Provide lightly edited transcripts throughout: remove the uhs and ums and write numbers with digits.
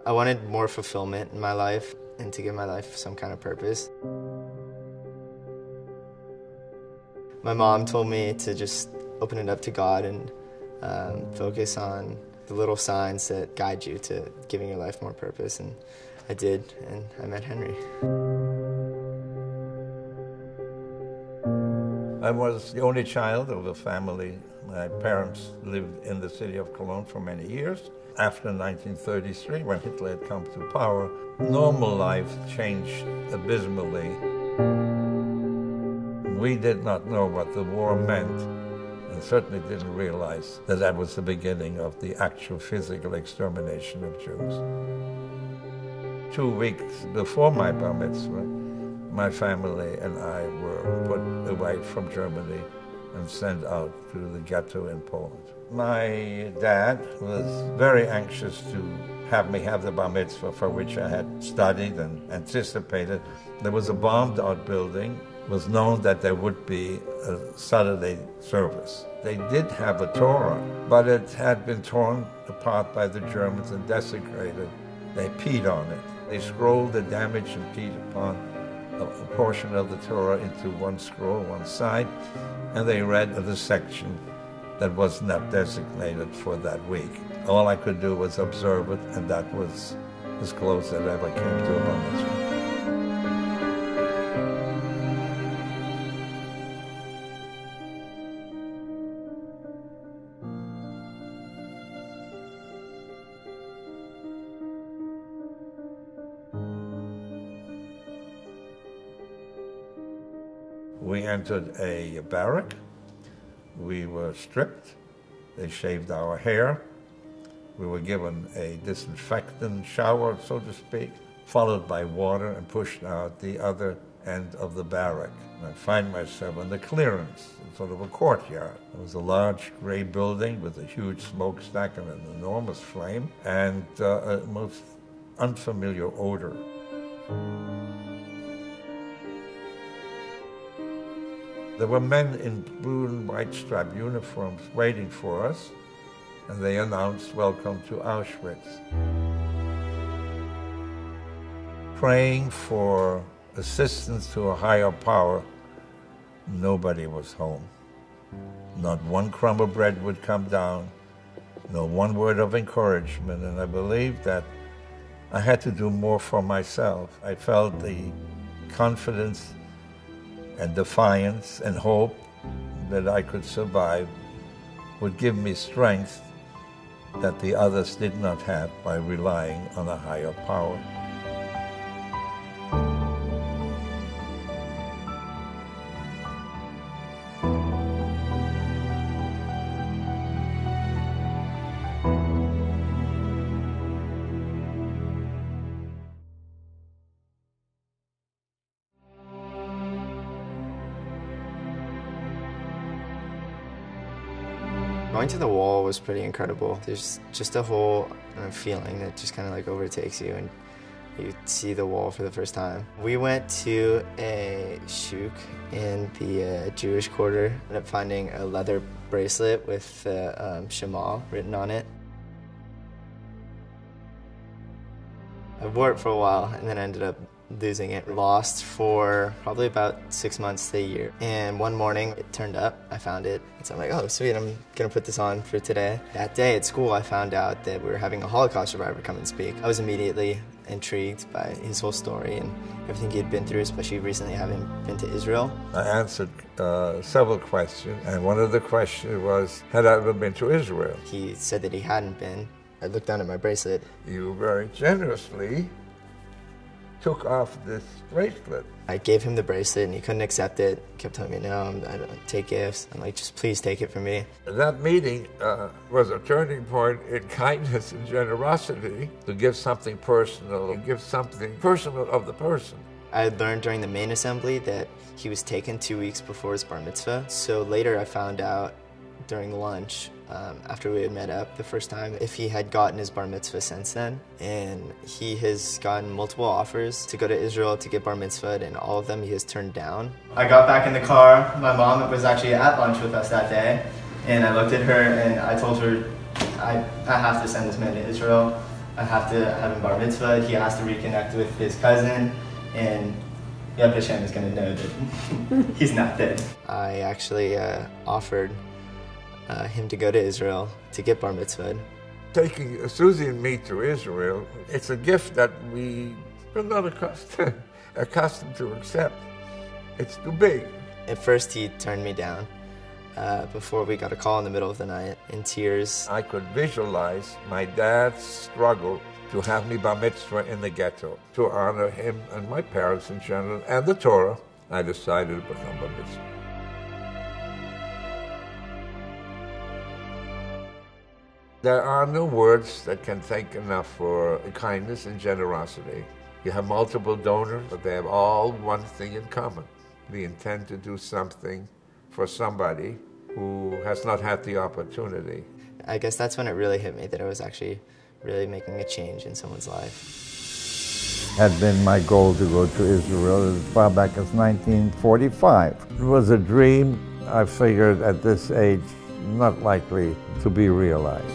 I wanted more fulfillment in my life and to give my life some kind of purpose. My mom told me to just open it up to God and focus on the little signs that guide you to giving your life more purpose, and I did, and I met Henry. I was the only child of a family. My parents lived in the city of Cologne for many years. After 1933, when Hitler had come to power, normal life changed abysmally. We did not know what the war meant, and certainly didn't realize that that was the beginning of the actual physical extermination of Jews. 2 weeks before my bar mitzvah, my family and I were put away from Germany and sent out to the ghetto in Poland. My dad was very anxious to have me have the bar mitzvah, for which I had studied and anticipated. There was a bombed out building. It was known that there would be a Saturday service. They did have a Torah, but it had been torn apart by the Germans and desecrated. They peed on it. They scrolled the damage and peed upon a portion of the Torah into one scroll, one side, and they read the section that was not designated for that week. All I could do was observe it, and that was as close as I ever came to a bar mitzvah. We entered a barrack. We were stripped. They shaved our hair. We were given a disinfectant shower, so to speak, followed by water and pushed out the other end of the barrack. And I find myself in the clearance, sort of a courtyard. It was a large gray building with a huge smokestack and an enormous flame, and a most unfamiliar odor. There were men in blue and white striped uniforms waiting for us, and they announced, "Welcome to Auschwitz." Praying for assistance to a higher power, nobody was home. Not one crumb of bread would come down, no one word of encouragement, and I believed that I had to do more for myself. I felt the confidence and defiance and hope that I could survive would give me strength that the others did not have by relying on a higher power. Going to the wall was pretty incredible. There's just a whole feeling that just kind of like overtakes you, and you see the wall for the first time. We went to a shuk in the Jewish quarter. Ended up finding a leather bracelet with the Shema written on it. I wore it for a while and then ended up losing it. Lost for probably about 6 months to a year. And one morning it turned up, I found it. So I'm like, oh sweet, I'm gonna put this on for today. That day at school I found out that we were having a Holocaust survivor come and speak. I was immediately intrigued by his whole story and everything he had been through, especially recently having been to Israel. I answered several questions, and one of the questions was, had I ever been to Israel? He said that he hadn't been. I looked down at my bracelet. You very generously took off this bracelet. I gave him the bracelet and he couldn't accept it. He kept telling me, no, I don't take gifts. I'm like, just please take it from me. That meeting was a turning point in kindness and generosity to give something personal, to give something personal of the person. I learned during the main assembly that he was taken 2 weeks before his bar mitzvah. So later I found out during lunch, after we had met up the first time, if he had gotten his bar mitzvah since then. And he has gotten multiple offers to go to Israel to get bar mitzvahed, and all of them he has turned down. I got back in the car. My mom was actually at lunch with us that day, and I looked at her and I told her, I have to send this man to Israel. I have to have him bar mitzvah. He has to reconnect with his cousin, and Yad Vashem is going to know that he's not dead. I actually offered him to go to Israel to get bar mitzvah. Taking Susie and me to Israel, it's a gift that we are not accustomed to accept. It's too big. At first he turned me down before we got a call in the middle of the night in tears. I could visualize my dad's struggle to have me bar mitzvah in the ghetto. To honor him and my parents in general and the Torah, I decided to become bar mitzvah. There are no words that can thank enough for kindness and generosity. You have multiple donors, but they have all one thing in common. They intend to do something for somebody who has not had the opportunity. I guess that's when it really hit me that I was actually really making a change in someone's life. It had been my goal to go to Israel as far back as 1945. It was a dream, I figured at this age, not likely to be realized.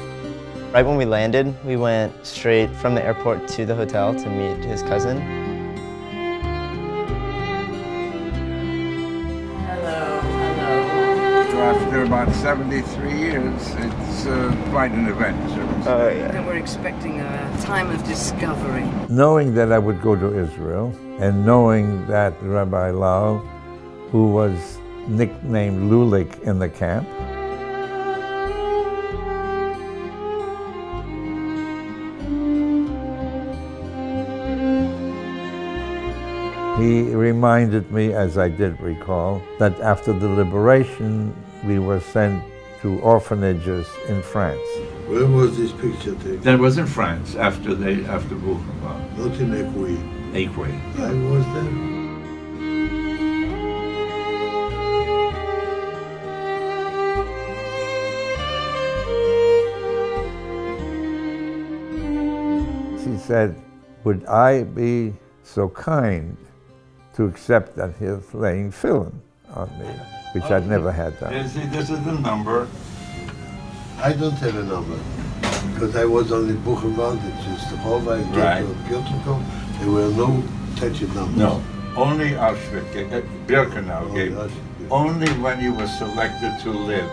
Right when we landed, we went straight from the airport to the hotel to meet his cousin. Hello, hello. After about 73 years, it's quite an event. Oh, yeah. And we're expecting a time of discovery. Knowing that I would go to Israel, and knowing that Rabbi Lau, who was nicknamed Lulik in the camp, he reminded me, as I did recall, that after the liberation, we were sent to orphanages in France. Where was this picture taken? That was in France after Buchenwald. Not in Equi. Acre. I was there. She said, would I be so kind to accept that he was laying film on me, which I'd never had done. This is the number. I don't have a number because I was on the Buchenwald, it's just the Hova, I Right. came to Piotrkow. There were no touching numbers. No, only Auschwitz, Birkenau Only gave. Auschwitz. Only when you were selected to live.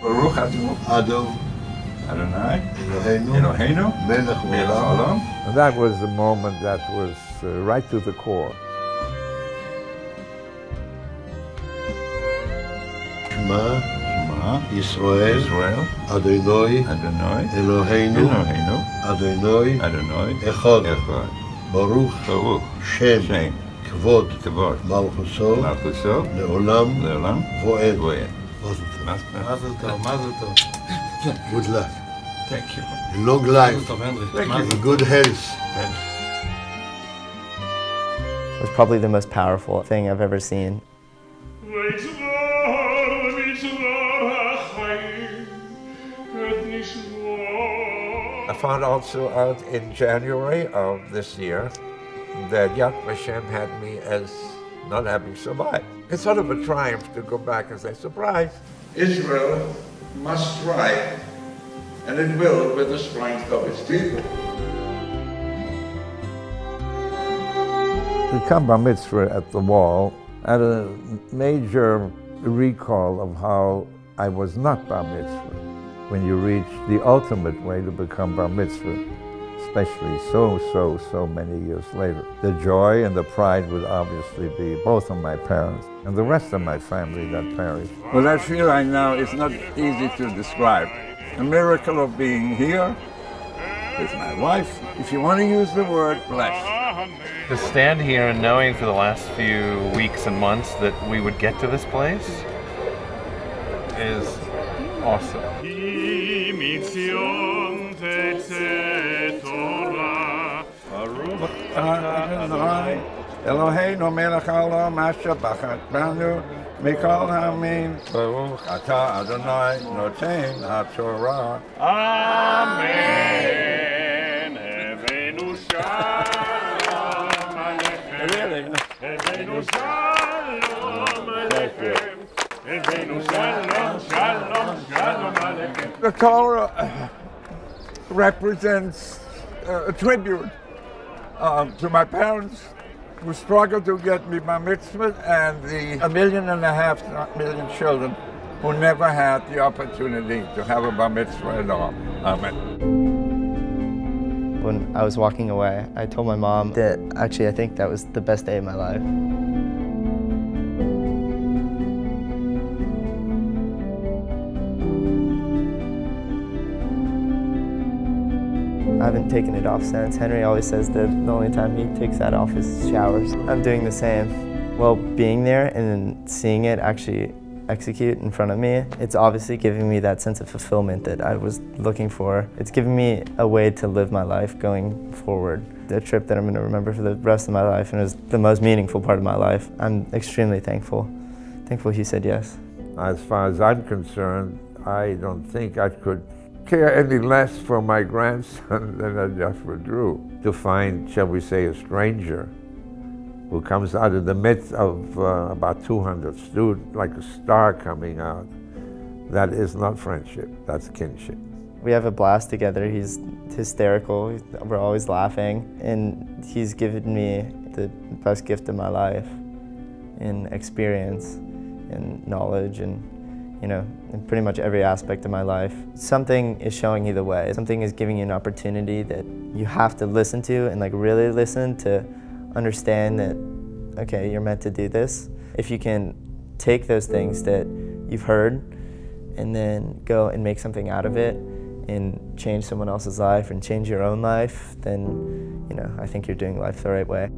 Baruch Adonai, Adon, Adonai, Eloheinu, Eloheinu, Melech Melech Olam. Olam. And that was a moment that was right to the core. Shema, Shema, Israel, Israel, Adonai, Adonai, Eloheinu, Eloheinu, Adonai, Adonai, Echad, Echad, Baruch, Baruch, Shem, Shem, Kavod, Kavod, Malchuso, Malchuso, Leolam, Leolam, Voed. Voed. Mazel tov. Mazel tov. Good luck. Thank you. And long life. Mazel tov, Henry. Thank you. And good health. It was probably the most powerful thing I've ever seen. I found also out in January of this year that Yad Vashem had me as not having survived. It's sort of a triumph to go back and say, surprise. Israel must strive, and it will with the strength of its people. The Kam Bar Mitzvah at the wall had a major recall of how I was not Bar Mitzvah. When you reach the ultimate way to become Bar Mitzvah, especially so many years later. The joy and the pride would obviously be both of my parents and the rest of my family that perished. What I feel right now is not easy to describe. A miracle of being here with my wife. If you want to use the word, blessed. To stand here and knowing for the last few weeks and months that we would get to this place is awesome. Adonai, Eloheinu melech haolam asher bachat banu mikol hamin baruch atah Adonai noten haTorah. Amen. Hevenu shalom aleichem. Hevenu shalom aleichem. Hevenu shalom, shalom, shalom aleichem. The Torah represents a tribute to my parents who struggled to get me bar mitzvah, and the 1.5 million children who never had the opportunity to have a bar mitzvah at all. Amen. When I was walking away, I told my mom that actually I think that was the best day of my life. I haven't taken it off since. Henry always says that the only time he takes that off is showers. I'm doing the same. Well, being there and then seeing it actually execute in front of me, it's obviously giving me that sense of fulfillment that I was looking for. It's giving me a way to live my life going forward. The trip that I'm going to remember for the rest of my life, and it was the most meaningful part of my life. I'm extremely thankful. Thankful he said yes. As far as I'm concerned, I don't think I could care any less for my grandson than I just withdrew. To find, shall we say, a stranger who comes out of the midst of about 200 students, like a star coming out, that is not friendship, that's kinship. We have a blast together. He's hysterical. We're always laughing. And he's given me the best gift of my life in experience and knowledge and, you know, in pretty much every aspect of my life. Something is showing you the way. Something is giving you an opportunity that you have to listen to and like really listen to understand that, okay, you're meant to do this. If you can take those things that you've heard and then go and make something out of it and change someone else's life and change your own life, then, you know, I think you're doing life the right way.